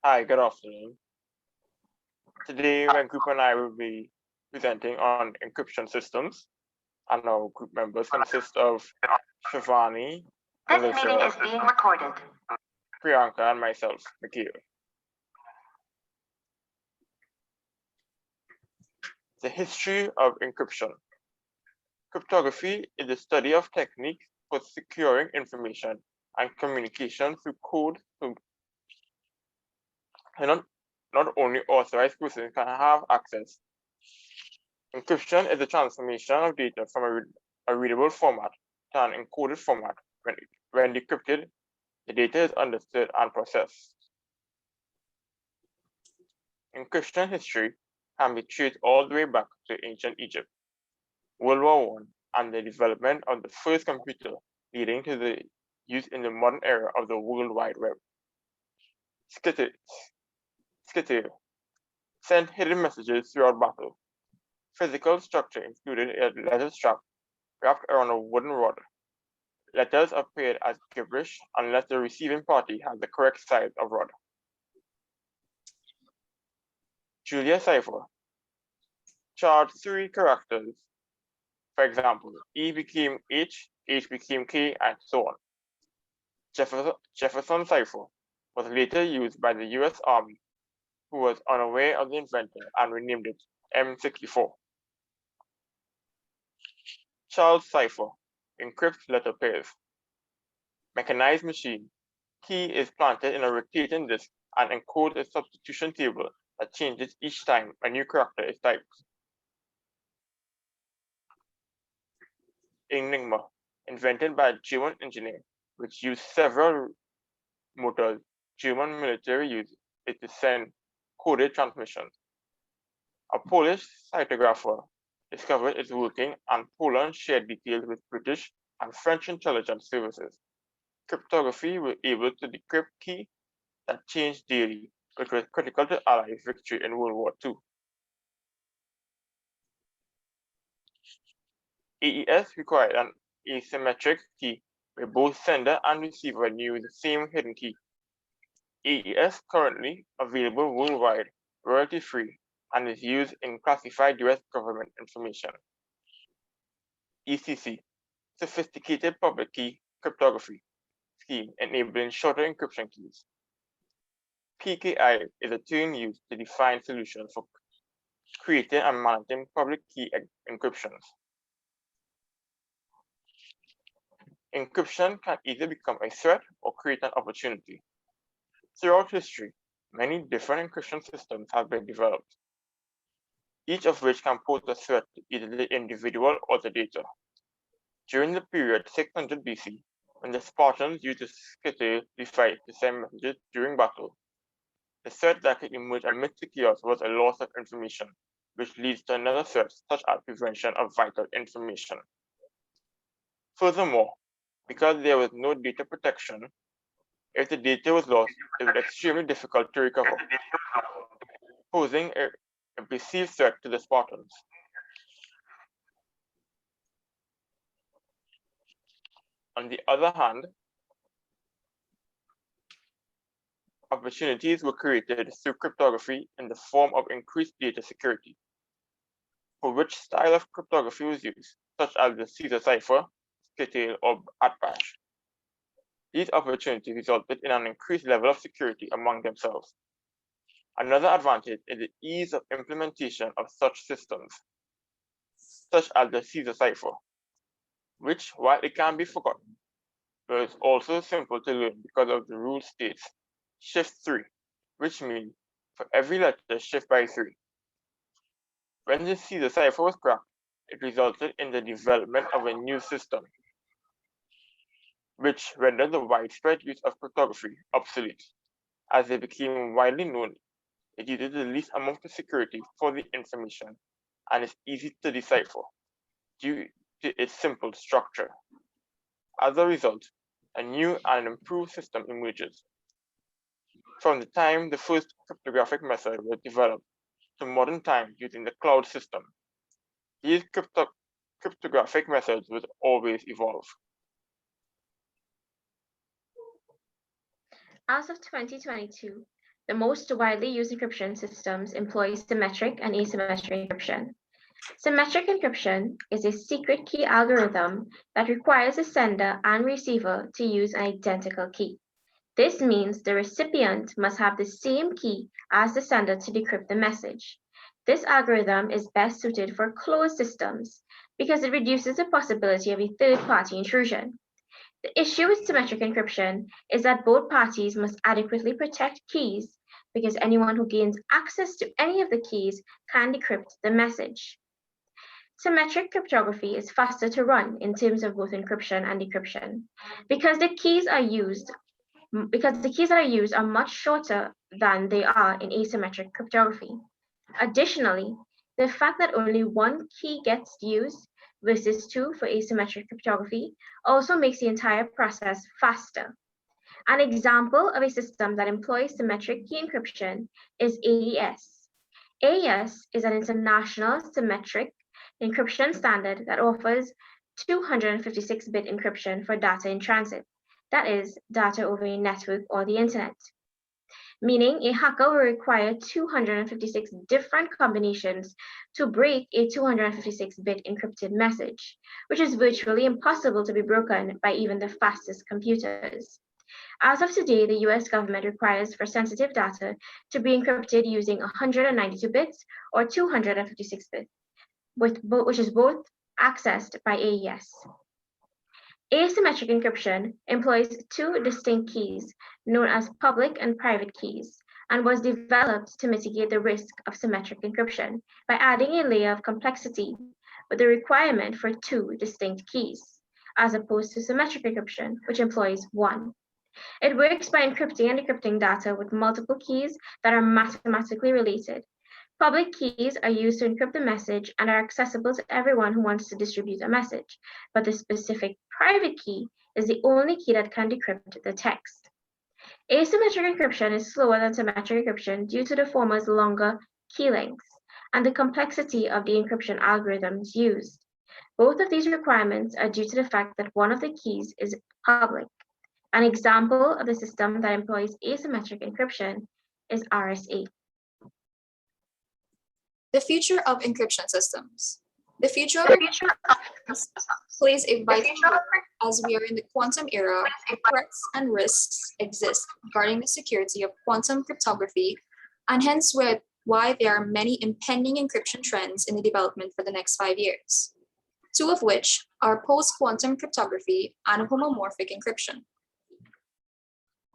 Hi, good afternoon. Today, my group and I will be presenting on encryption systems, and our group members consist of Shivani, This meeting Melissa, is being recorded. Priyanka, and myself, Nikhil. The history of encryption. Cryptography is the study of techniques for securing information and communication through code not only authorized persons can have access. Encryption is the transformation of data from a readable format to an encoded format. When decrypted, the data is understood and processed. Encryption history can be traced all the way back to ancient Egypt, World War I, and the development of the first computer, leading to the use in the modern era of the World Wide Web. Scythian sent hidden messages throughout battle. Physical structure included a letter strap wrapped around a wooden rod. Letters appeared as gibberish unless the receiving party had the correct size of rod. Julia cipher charged 3 characters. For example, E became H, H became K, and so on. Jefferson cipher was later used by the US Army, who was unaware of the inventor and renamed it M64. Charles cipher encrypts letter pairs. Mechanized machine. Key is planted in a rotating disk and encodes a substitution table that changes each time a new character is typed. Enigma, invented by a German engineer, which used several motors German military used it to send coded transmissions. A Polish cryptographer discovered its working, and Poland shared details with British and French intelligence services. Cryptography was able to decrypt key that changed daily, which was critical to Allies' victory in World War II. AES required an asymmetric key where both sender and receiver knew the same hidden key. AES currently available worldwide, royalty-free, and is used in classified US government information. ECC, sophisticated public key cryptography scheme enabling shorter encryption keys. PKI is a term used to define solutions for creating and managing public key encryptions. Encryption can either become a threat or create an opportunity. Throughout history, many different encryption systems have been developed, each of which can pose a threat to either the individual or the data. During the period 600 BC, when the Spartans used the Scythian device to send messages during battle, the threat that could emerge amidst the chaos was a loss of information, which leads to another threat such as prevention of vital information. Furthermore, because there was no data protection, if the data was lost, it was extremely difficult to recover, posing a perceived threat to the Spartans. On the other hand, opportunities were created through cryptography in the form of increased data security. For which style of cryptography was used, such as the Caesar cipher, Scythian, or Atbash. These opportunities resulted in an increased level of security among themselves. Another advantage is the ease of implementation of such systems, such as the Caesar cipher, which, while it can be forgotten, is also simple to learn because of the rule states shift 3, which means for every letter shift by 3. When the Caesar cipher was cracked, it resulted in the development of a new system, which rendered the widespread use of cryptography obsolete. As it became widely known, it uses the least amount of security for the information and is easy to decipher due to its simple structure. As a result, a new and improved system emerges. From the time the first cryptographic method was developed to modern times using the cloud system, these cryptographic methods will always evolve. As of 2022, The most widely used encryption systems employ symmetric and asymmetric encryption. Symmetric encryption is a secret key algorithm that requires the sender and receiver to use an identical key. This means the recipient must have the same key as the sender to decrypt the message. This algorithm is best suited for closed systems because it reduces the possibility of a third-party intrusion. The issue with symmetric encryption is that both parties must adequately protect keys because anyone who gains access to any of the keys can decrypt the message. Symmetric cryptography is faster to run in terms of both encryption and decryption because the keys that are used are much shorter than they are in asymmetric cryptography. Additionally, the fact that only one key gets used versus two for asymmetric cryptography also makes the entire process faster. An example of a system that employs symmetric key encryption is AES. AES is an international symmetric encryption standard that offers 256-bit encryption for data in transit, that is, data over a network or the internet, meaning a hacker will require 256 different combinations to break a 256-bit encrypted message, which is virtually impossible to be broken by even the fastest computers. As of today, the US government requires for sensitive data to be encrypted using 192 bits or 256 bits, which is both accessed by AES. Asymmetric encryption employs two distinct keys, known as public and private keys, and was developed to mitigate the risk of symmetric encryption by adding a layer of complexity with the requirement for two distinct keys, as opposed to symmetric encryption, which employs one. It works by encrypting and decrypting data with multiple keys that are mathematically related. Public keys are used to encrypt the message and are accessible to everyone who wants to distribute a message, but the specific private key is the only key that can decrypt the text. Asymmetric encryption is slower than symmetric encryption due to the former's longer key lengths and the complexity of the encryption algorithms used. Both of these requirements are due to the fact that one of the keys is public. An example of the system that employs asymmetric encryption is RSA. The future of encryption systems. The future of encryption systems plays a vital role as we are in the quantum era where threats and risks exist regarding the security of quantum cryptography, and hence why there are many impending encryption trends in the development for the next 5 years, two of which are post-quantum cryptography and homomorphic encryption.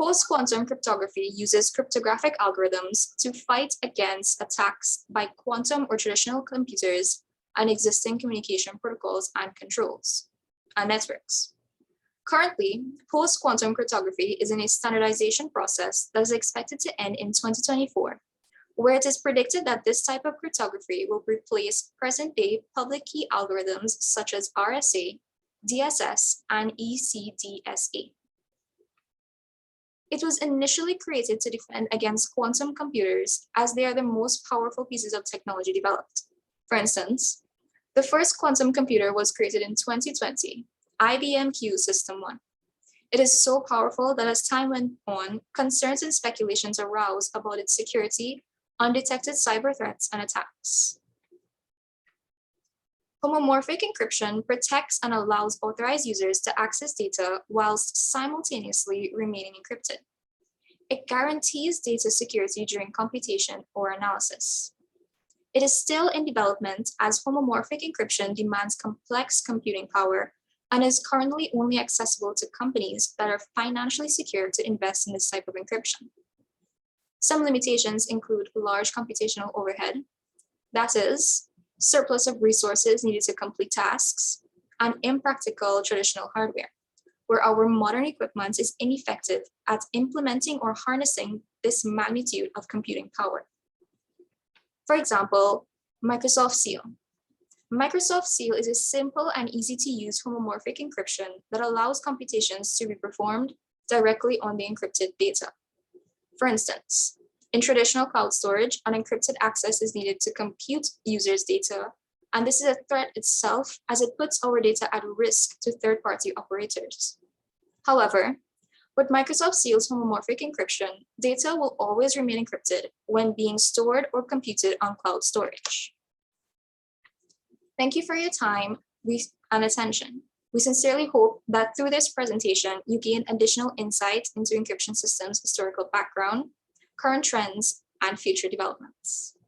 Post-quantum cryptography uses cryptographic algorithms to fight against attacks by quantum or traditional computers and existing communication protocols and controls and networks. Currently, post-quantum cryptography is in a standardization process that is expected to end in 2024, where it is predicted that this type of cryptography will replace present-day public key algorithms such as RSA, DSS, and ECDSA. It was initially created to defend against quantum computers as they are the most powerful pieces of technology developed. For instance, the first quantum computer was created in 2020, IBM Q System 1. It is so powerful that as time went on, concerns and speculations arose about its security, undetected cyber threats, and attacks. Homomorphic encryption protects and allows authorized users to access data whilst simultaneously remaining encrypted. It guarantees data security during computation or analysis. It is still in development as homomorphic encryption demands complex computing power and is currently only accessible to companies that are financially secure to invest in this type of encryption. Some limitations include large computational overhead, that is, surplus of resources needed to complete tasks, and impractical traditional hardware, where our modern equipment is ineffective at implementing or harnessing this magnitude of computing power. For example, Microsoft Seal. Microsoft Seal is a simple and easy to use homomorphic encryption that allows computations to be performed directly on the encrypted data. For instance, in traditional cloud storage, unencrypted access is needed to compute users' data, and this is a threat itself as it puts our data at risk to third-party operators. However, With Microsoft Seal's homomorphic encryption, data will always remain encrypted when being stored or computed on cloud storage. Thank you for your time and attention. We sincerely hope that through this presentation, you gain additional insight into encryption systems' historical background, current trends, and future developments.